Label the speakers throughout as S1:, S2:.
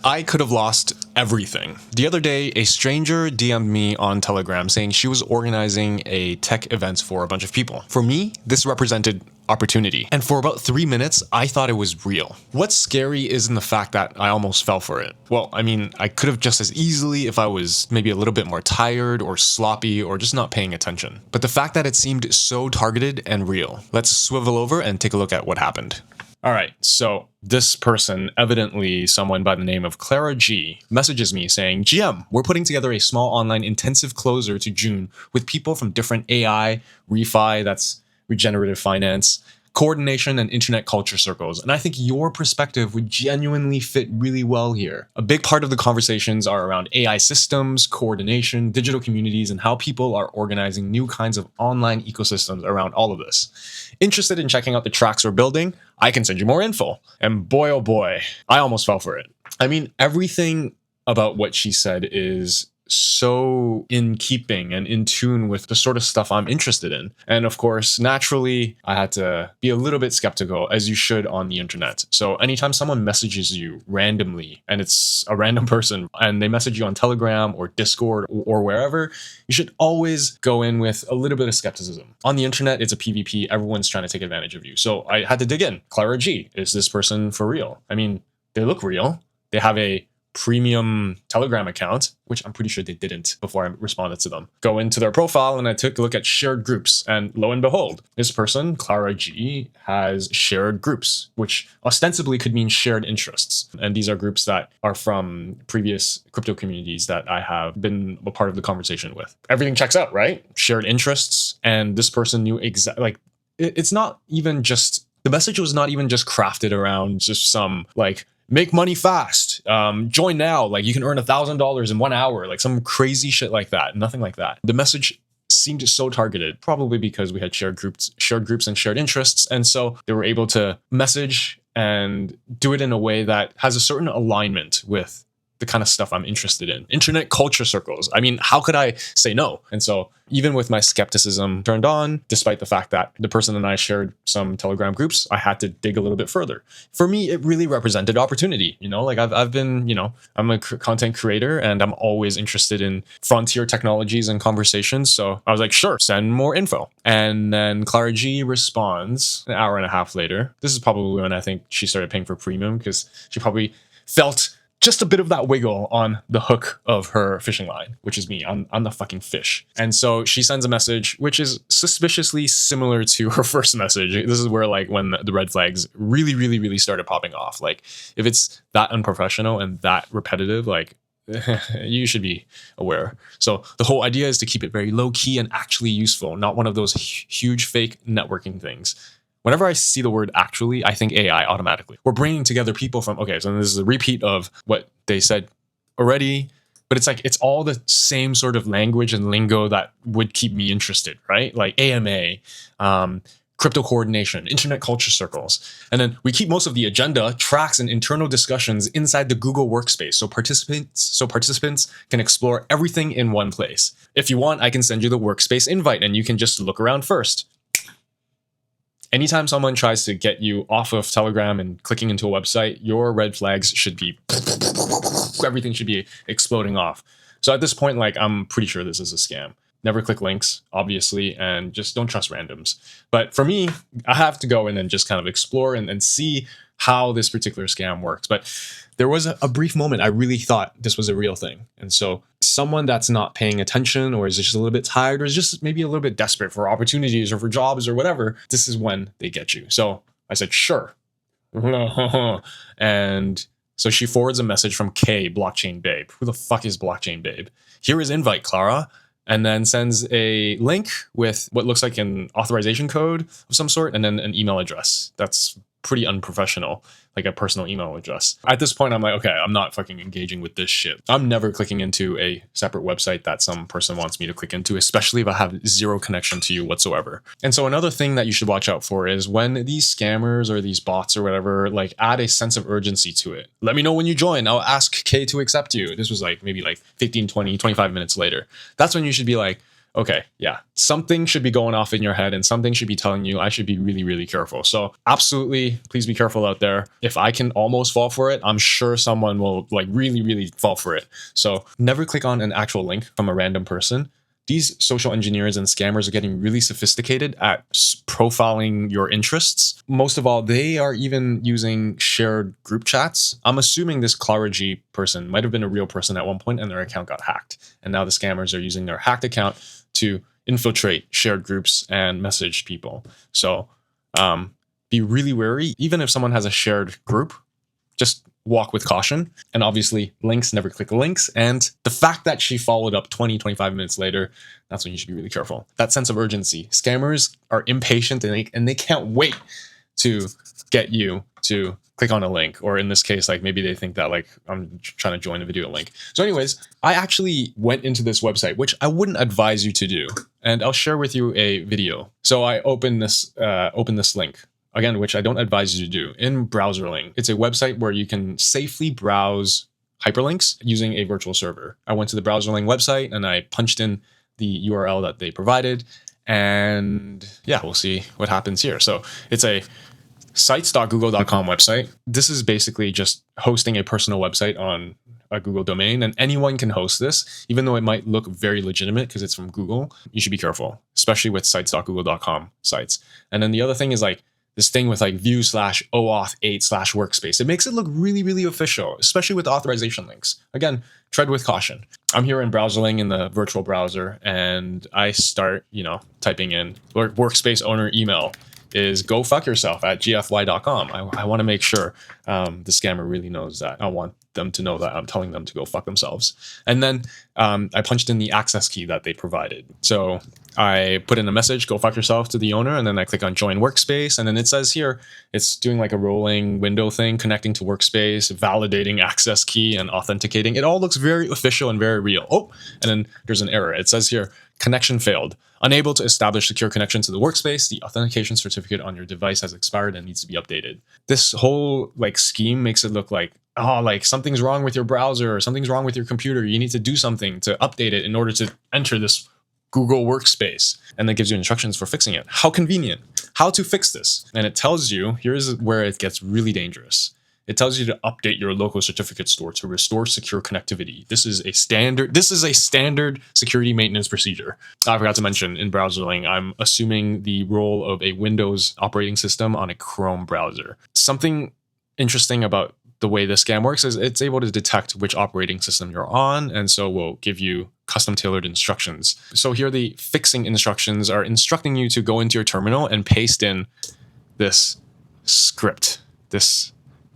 S1: I could have lost everything. The other day, a stranger DM'd me on Telegram saying she was organizing a tech event for a bunch of people. For me, this represented opportunity. And for about 3 minutes, I thought it was real. What's scary isn't the fact that I almost fell for it. Well, I mean, I could have just as easily if I was maybe a little bit more tired or sloppy or just not paying attention. But the fact that it seemed so targeted and real. Let's swivel over and take a look at what happened. All right, so this person, evidently someone by the name of Clara G, messages me saying, GM, we're putting together a small online intensive closer to June with people from different AI, refi, that's regenerative finance, coordination, and internet culture circles. And I think your perspective would genuinely fit really well here. A big part of the conversations are around AI systems, coordination, digital communities, and how people are organizing new kinds of online ecosystems around all of this. Interested in checking out the tracks we're building? I can send you more info. And boy, oh boy, I almost fell for it. I mean, everything about what she said is so in keeping and in tune with the sort of stuff I'm interested in. And of course, naturally, I had to be a little bit skeptical, as you should on the internet. So anytime someone messages you randomly, and it's a random person, and they message you on Telegram or Discord or wherever, you should always go in with a little bit of skepticism. On the internet, it's a PvP. Everyone's trying to take advantage of you. So I had to dig in. Clara G, is this person for real? I mean, they look real. They have a premium Telegram account, which I'm pretty sure they didn't before I responded to them. Go into their profile and I took a look at shared groups, and lo and behold, this person, Clara G, has shared groups, which ostensibly could mean shared interests. And these are groups that are from previous crypto communities that I have been a part of the conversation with. Everything checks out, right? Shared interests, and this person knew exactly, like, it's not even just, the message was not even just crafted around just some, like, make money fast, join now, like you can earn $1,000 in 1 hour, like some crazy shit like that. Nothing like that. The message seemed so targeted, probably because we had shared groups and shared interests. And so they were able to message and do it in a way that has a certain alignment with the kind of stuff I'm interested in. Internet culture circles. I mean, how could I say no? And so even with my skepticism turned on, despite the fact that the person and I shared some Telegram groups, I had to dig a little bit further. For me, it really represented opportunity. You know, like I've been, you know, I'm a content creator and I'm always interested in frontier technologies and conversations. So I was like, sure, send more info. And then Clara G responds an hour and a half later. This is probably when I think she started paying for premium, because she probably felt just a bit of that wiggle on the hook of her fishing line, which is me. I'm the fucking fish. And so she sends a message, which is suspiciously similar to her first message. This is where, like, when the red flags really started popping off. Like, if it's that unprofessional and that repetitive, like, you should be aware. So the whole idea is to keep it very low key and actually useful, not one of those huge fake networking things. Whenever I see the word actually, I think AI automatically. We're bringing together people from, okay, so this is a repeat of what they said already, but it's like, it's all the same sort of language and lingo that would keep me interested, right? Like AMA, crypto coordination, internet culture circles. And then we keep most of the agenda, tracks, and internal discussions inside the Google workspace. So participants can explore everything in one place. If you want, I can send you the workspace invite and you can just look around first. Anytime someone tries to get you off of Telegram and clicking into a website, your red flags should be, everything should be exploding off. So at this point, like, I'm pretty sure this is a scam. Never click links, obviously, and just don't trust randoms. But for me, I have to go in and just kind of explore and see how this particular scam works. But there was a brief moment I really thought this was a real thing. And so someone that's not paying attention, or is just a little bit tired, or is just maybe a little bit desperate for opportunities or for jobs or whatever, this is when they get you. So I said, sure. And so she forwards a message from K, Blockchain Babe. Who the fuck is Blockchain Babe? Here is invite, Clara. And then sends a link with what looks like an authorization code of some sort, and then an email address. That's pretty unprofessional, like a personal email address. At this point, I'm like, okay, I'm not fucking engaging with this shit. I'm never clicking into a separate website that some person wants me to click into, especially if I have zero connection to you whatsoever. And so another thing that you should watch out for is when these scammers or these bots or whatever, like, add a sense of urgency to it. Let me know when you join. I'll ask K to accept you. This was like maybe like 15, 20, 25 minutes later. That's when you should be like, okay, yeah, something should be going off in your head and something should be telling you I should be really, really careful. So absolutely, please be careful out there. If I can almost fall for it, I'm sure someone will like really, really fall for it. So never click on an actual link from a random person. These social engineers and scammers are getting really sophisticated at profiling your interests. Most of all, they are even using shared group chats. I'm assuming this Clara G person might have been a real person at one point and their account got hacked. And now the scammers are using their hacked account to infiltrate shared groups and message people. So be really wary. Even if someone has a shared group, just walk with caution. And obviously links, never click links. And the fact that she followed up 20, 25 minutes later, that's when you should be really careful. That sense of urgency. Scammers are impatient and they can't wait to get you to click on a link. Or in this case, like maybe they think that like I'm trying to join a video link. So anyways, I actually went into this website, which I wouldn't advise you to do. And I'll share with you a video. So I opened this link. Again, which I don't advise you to do, in Browserling. It's a website where you can safely browse hyperlinks using a virtual server. I went to the Browserling website and I punched in the URL that they provided. And yeah, we'll see what happens here. So it's a sites.google.com website. This is basically just hosting a personal website on a Google domain, and anyone can host this, even though it might look very legitimate because it's from Google. You should be careful, especially with sites.google.com sites. And then the other thing is like, this thing with like view/OAuth 8/workspace. It makes it look really, really official, especially with authorization links. Again, tread with caution. I'm here in Browserling in the virtual browser and I start, typing in workspace owner email is go fuck yourself at gfy.com. I want to make sure the scammer really knows that. I want them to know that I'm telling them to go fuck themselves. And then I punched in the access key that they provided. So I put in a message, go fuck yourself, to the owner, and then I click on join workspace. And then it says here, it's doing like a rolling window thing, connecting to workspace, validating access key and authenticating. It all looks very official and very real. Oh, and then there's an error. It says here, connection failed. Unable to establish secure connection to the workspace, the authentication certificate on your device has expired and needs to be updated. This whole like scheme makes it look like, oh, like something's wrong with your browser or something's wrong with your computer. You need to do something to update it in order to enter this Google workspace. And then gives you instructions for fixing it. How convenient. How to fix this. And it tells you, here's where it gets really dangerous. It tells you to update your local certificate store to restore secure connectivity. This is a standard security maintenance procedure. I forgot to mention in Browserling, I'm assuming the role of a Windows operating system on a Chrome browser. Something interesting about the way this scam works is it's able to detect which operating system you're on, and so will give you custom tailored instructions. So here the fixing instructions are instructing you to go into your terminal and paste in this script, this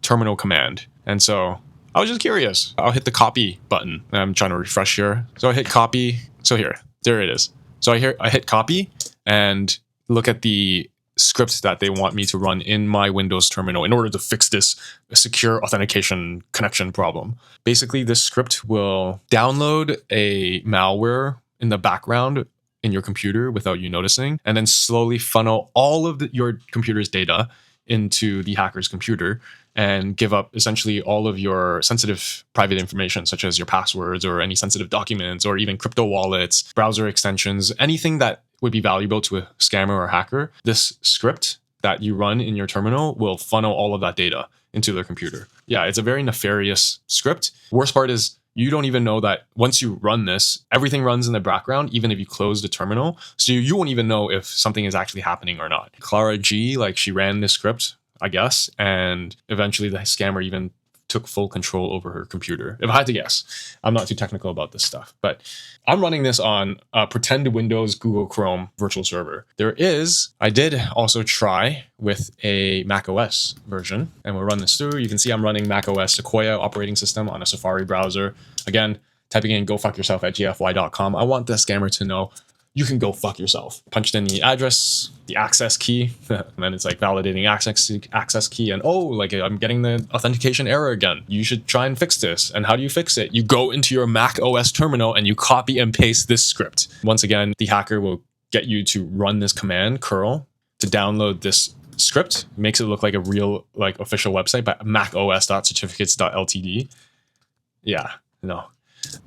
S1: terminal command. And so I was just curious. I'll hit the copy button. I'm trying to refresh here. So I hit copy. So there it is. So I hit copy and look at the script that they want me to run in my Windows terminal in order to fix this secure authentication connection problem. Basically, this script will download a malware in the background in your computer without you noticing, and then slowly funnel all of your computer's data into the hacker's computer and give up essentially all of your sensitive private information, such as your passwords or any sensitive documents or even crypto wallets, browser extensions, anything that would be valuable to a scammer or hacker. This script that you run in your terminal will funnel all of that data into their computer. Yeah, it's a very nefarious script. Worst part is you don't even know that once you run this, everything runs in the background, even if you close the terminal. So you won't even know if something is actually happening or not. Clara G, she ran this script, I guess, and eventually the scammer even took full control over her computer. If I had to guess, I'm not too technical about this stuff, but I'm running this on a pretend Windows Google Chrome virtual server. I did also try with a Mac OS version, and we'll run this through. You can see I'm running Mac OS Sequoia operating system on a Safari browser. Again, typing in go fuck yourself at gfy.com. I want the scammer to know you can go fuck yourself. Punched in the address, the access key, and then it's like validating access key, and I'm getting the authentication error again. You should try and fix this. And how do you fix it? You go into your Mac OS terminal and you copy and paste this script. Once again, the hacker will get you to run this command, curl, to download this script. Makes it look like a real, official website, but macOS.certificates.ltd. Yeah, no.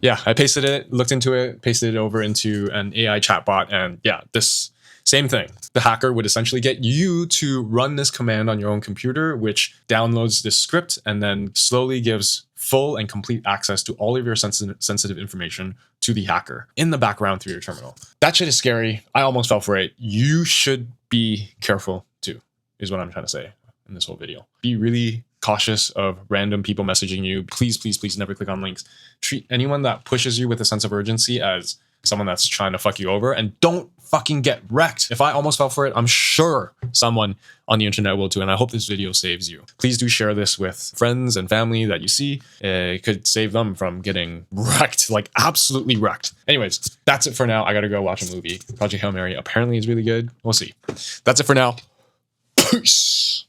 S1: yeah, I pasted it, looked into it, pasted it over into an AI chatbot, and yeah, this same thing. The hacker would essentially get you to run this command on your own computer, which downloads this script and then slowly gives full and complete access to all of your sensitive information to the hacker in the background through your terminal. That shit is scary. I almost fell for it. You should be careful too, is what I'm trying to say in this whole video. Be really cautious of random people messaging you. Please, please, please never click on links. Treat anyone that pushes you with a sense of urgency as someone that's trying to fuck you over, and don't fucking get wrecked. If I almost fell for it, I'm sure someone on the internet will too, and I hope this video saves you. Please do share this with friends and family that you see. It could save them from getting wrecked, like absolutely wrecked. Anyways, that's it for now. I gotta go watch a movie. Project Hail Mary apparently is really good. We'll see. That's it for now. Peace.